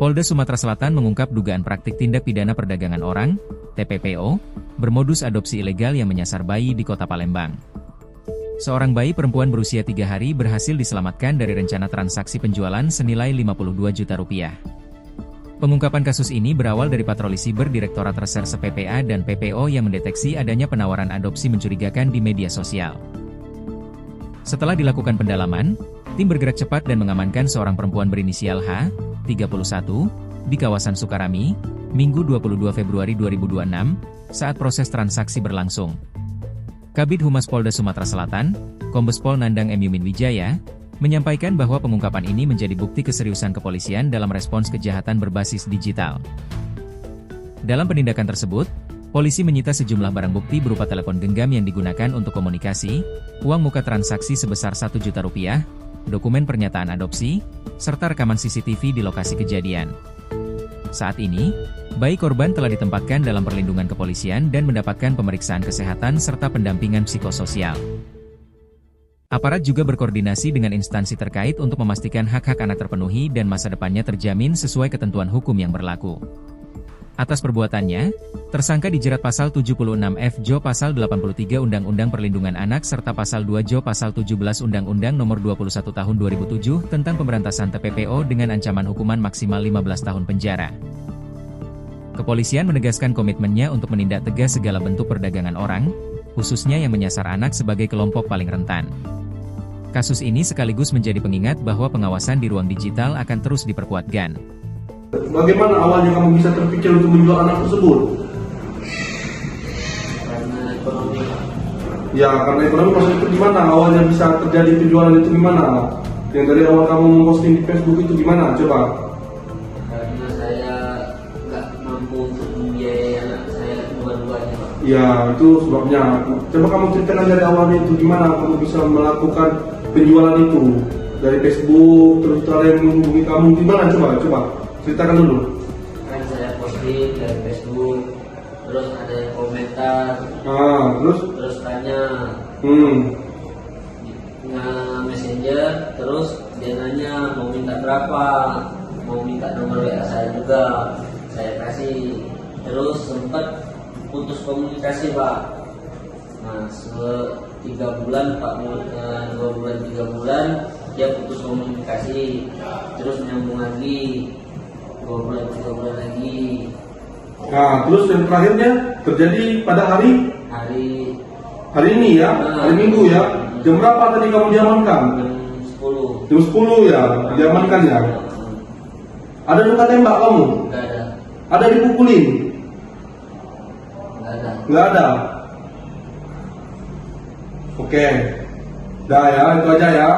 Polda Sumatera Selatan mengungkap dugaan praktik tindak pidana perdagangan orang, TPPO, bermodus adopsi ilegal yang menyasar bayi di Kota Palembang. Seorang bayi perempuan berusia 3 hari berhasil diselamatkan dari rencana transaksi penjualan senilai 52 juta rupiah. Pengungkapan kasus ini berawal dari patroli siber Direktorat Reserse PPA dan PPO yang mendeteksi adanya penawaran adopsi mencurigakan di media sosial. Setelah dilakukan pendalaman, tim bergerak cepat dan mengamankan seorang perempuan berinisial H, 31, di kawasan Sukarami, Minggu 22 Februari 2026, saat proses transaksi berlangsung. Kabid Humas Polda Sumatera Selatan, Kombes Pol Nandang M. Yumin Wijaya, menyampaikan bahwa pengungkapan ini menjadi bukti keseriusan kepolisian dalam respons kejahatan berbasis digital. Dalam penindakan tersebut, polisi menyita sejumlah barang bukti berupa telepon genggam yang digunakan untuk komunikasi, uang muka transaksi sebesar 1 juta rupiah, dokumen pernyataan adopsi, serta rekaman CCTV di lokasi kejadian. Saat ini, bayi korban telah ditempatkan dalam perlindungan kepolisian dan mendapatkan pemeriksaan kesehatan serta pendampingan psikososial. Aparat juga berkoordinasi dengan instansi terkait untuk memastikan hak-hak anak terpenuhi dan masa depannya terjamin sesuai ketentuan hukum yang berlaku. Atas perbuatannya, tersangka dijerat pasal 76 F Jo pasal 83 Undang-Undang Perlindungan Anak serta pasal 2 Jo pasal 17 Undang-Undang Nomor 21 Tahun 2007 tentang Pemberantasan TPPO dengan ancaman hukuman maksimal 15 tahun penjara. Kepolisian menegaskan komitmennya untuk menindak tegas segala bentuk perdagangan orang, khususnya yang menyasar anak sebagai kelompok paling rentan. Kasus ini sekaligus menjadi pengingat bahwa pengawasan di ruang digital akan terus diperkuat GAN. Bagaimana awalnya kamu bisa terpikir untuk menjual anak tersebut? Karena ekonomi. Ya, karena ekonomi. Maksudnya itu gimana? Awalnya bisa terjadi penjualan itu gimana? Yang dari awal kamu memposting di Facebook itu gimana? Coba. Karena saya nggak mampu untuk membiayai anak saya dua-duanya, Pak. Ya, itu sebabnya. Coba kamu ceritakan dari awalnya itu gimana kamu bisa melakukan penjualan itu dari Facebook, terus ada yang menghubungi kamu gimana? Coba. Ceritakan dulu. Kan saya posting dari Facebook, terus ada yang komentar, Terus tanya, Messenger, terus dia nanya mau minta berapa, mau minta nomor WA saya juga, saya kasih, terus sempat putus komunikasi, Pak. Nah, 3 bulan, 2 bulan, 3 bulan, dia putus komunikasi, terus nyambung lagi. 2 bulan, 3 bulan lagi. Nah, terus yang terakhirnya terjadi pada hari ini ya, hari Minggu ya. Jam berapa tadi kamu diamankan? Jam 10. Jam 10 ya, diamankan ya. Ada luka tembak kamu? Enggak ada. Ada dipukulin? Enggak ada. Nggak ada. Oke. Dah ya, itu aja ya.